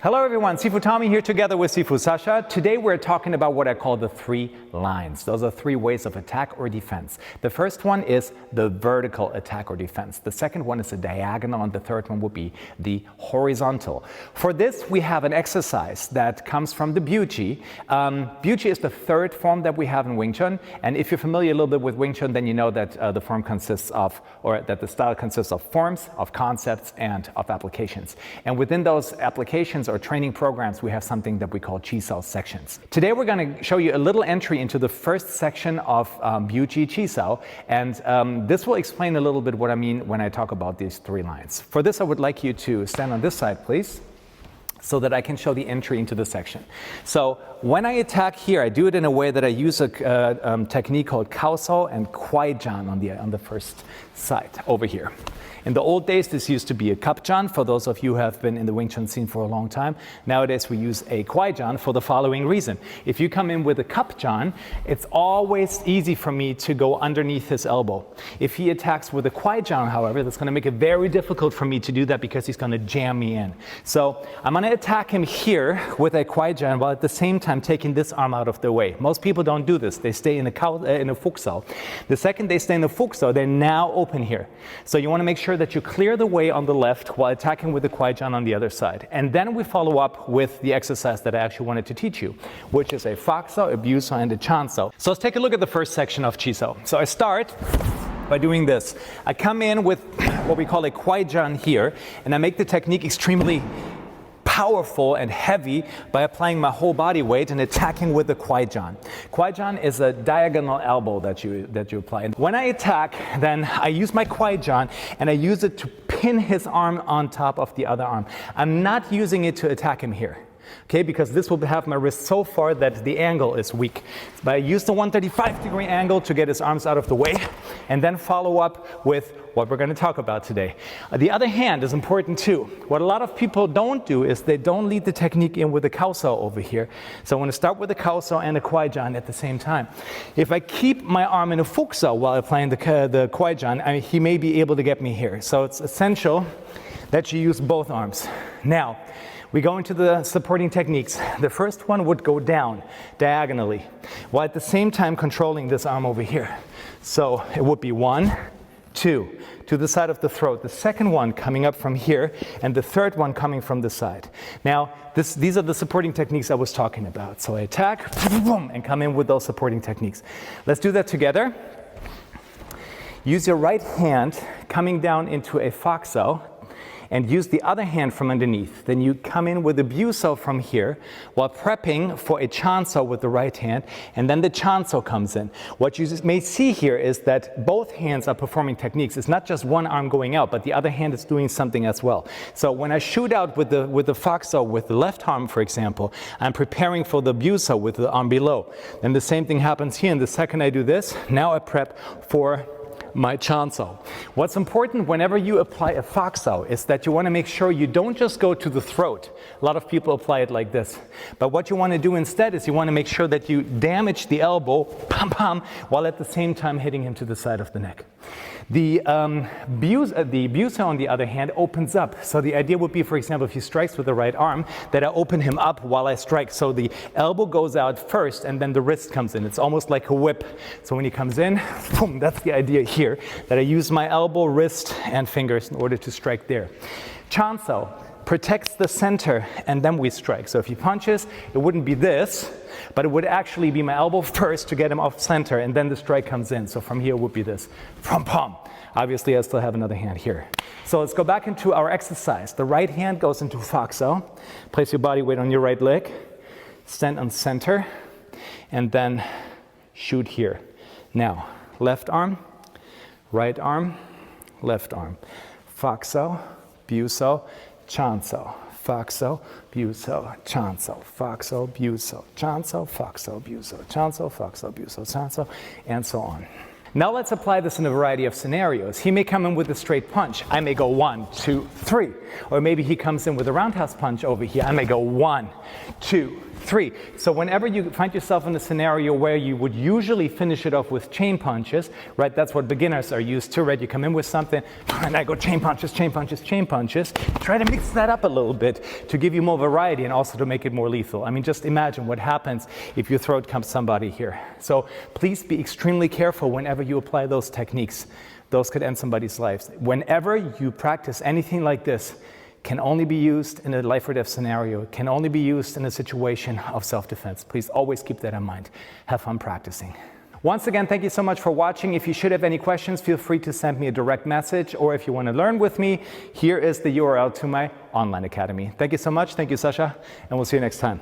Hello everyone, Sifu Thommy here together with Sifu Sasha. Today we're talking about what I call the 3 lines. Those are 3 ways of attack or defense. The first one is the vertical attack or defense. The second one is the diagonal, and the third one would be the horizontal. For this we have an exercise that comes from the Biu Tze. Biu Tze is the 3rd form that we have in Wing Chun, and if you're familiar a little bit with Wing Chun, then you know that the form consists of, or that the style consists of forms, of concepts, and of applications. And within those applications or training programs, we have something that we call Chiso sections. Today we're going to show you a little entry into the first section of Biu Tze Chiso, and this will explain a little bit what I mean when I talk about these 3 lines. For this, I would like you to stand on this side, please, so that I can show the entry into the section. So when I attack here, I do it in a way that I use a technique called Kauso and Kwai Jarn on the first side over here. In the old days, this used to be a Cup Jarn, for those of you who have been in the Wing Chun scene for a long time. Nowadays, we use a Kwai Jarn for the following reason. If you come in with a Cup Jarn, it's always easy for me to go underneath his elbow. If he attacks with a Kwai Jarn, however, that's going to make it very difficult for me to do that because he's going to jam me in. So I'm going to attack him here with a Kwai Jarn while at the same time taking this arm out of the way. Most people don't do this. They stay in a Fuksao. The second they stay in the Fuksao, they're now open here. So you want to make sure that you clear the way on the left while attacking with the Kwai Jarn on the other side. And then we follow up with the exercise that I actually wanted to teach you, which is a Faksao, a Biusao, and a Chansao. So let's take a look at the first section of Chiso. So I start by doing this. I come in with what we call a Kwai Jarn here, and I make the technique extremely powerful and heavy by applying my whole body weight and attacking with the Kwai Jarn. Kwai Jarn is a diagonal elbow that you apply. And when I attack, then I use my Kwai Jarn and I use it to pin his arm on top of the other arm. I'm not using it to attack him here. Okay, because this will have my wrist so far that the angle is weak. But I use the 135-degree angle to get his arms out of the way, and then follow up with what we're going to talk about today. The other hand is important too. What a lot of people don't do is they don't lead the technique in with the Kauso over here. So I'm going to start with the Kauso and the Kwai Jarn at the same time. If I keep my arm in a Fuksao while applying the Kwai Jarn, he may be able to get me here. So it's essential that you use both arms. Now, we go into the supporting techniques. The first one would go down diagonally, while at the same time controlling this arm over here. So it would be 1, 2, to the side of the throat. The second one coming up from here, and the third one coming from the side. Now, these are the supporting techniques I was talking about. So I attack, boom, and come in with those supporting techniques. Let's do that together. Use your right hand coming down into a Faksao, and use the other hand from underneath. Then you come in with the Biusao from here while prepping for a Chansao with the right hand, and then the Chansao comes in. What you may see here is that both hands are performing techniques. It's not just one arm going out, but the other hand is doing something as well. So when I shoot out with the Faksao with the left arm, for example, I'm preparing for the Biusao with the arm below. Then the same thing happens here, and the second I do this, now I prep for my Chansao. What's important whenever you apply a Faksao is that you want to make sure you don't just go to the throat. A lot of people apply it like this. But what you want to do instead is you want to make sure that you damage the elbow, pam pam, while at the same time hitting him to the side of the neck. The Biusao, on the other hand, opens up. So the idea would be, for example, if he strikes with the right arm, that I open him up while I strike. So the elbow goes out first, and then the wrist comes in. It's almost like a whip. So when he comes in, boom, that's the idea here, that I use my elbow, wrist, and fingers in order to strike there. Chansao protects the center, and then we strike. So if he punches, it wouldn't be this, but it would actually be my elbow first to get him off center, and then the strike comes in. So from here it would be this, pom pom. Obviously I still have another hand here. So let's go back into our exercise. The right hand goes into Faksao. Place your body weight on your right leg, stand on center, and then shoot here. Now, left arm, right arm, left arm. Faksao, Biusao, Chansao, Faksao, Biusao, Chansao, Faksao, Biusao, Chansao, Faksao, Biusao, Chansao, Faksao, Biusao, Chansao, and so on. Now let's apply this in a variety of scenarios. He may come in with a straight punch. I may go 1, 2, 3. Or maybe he comes in with a roundhouse punch over here. I may go 1, 2, 3. So whenever you find yourself in a scenario where you would usually finish it off with chain punches, right? That's what beginners are used to, right? You come in with something, and I go chain punches, chain punches, chain punches. Try to mix that up a little bit to give you more variety and also to make it more lethal. I mean, just imagine what happens if your throat comes somebody here. So please be extremely careful whenever you apply those techniques. Those could end somebody's lives. Whenever you practice anything like this, can only be used in a life or death scenario. It can only be used in a situation of self-defense. Please always keep that in mind. Have fun practicing. Once again, thank you so much for watching. If you should have any questions, feel free to send me a direct message, or if you want to learn with me, here is the URL to my online academy. Thank you so much. Thank you, Sasha, and we'll see you next time.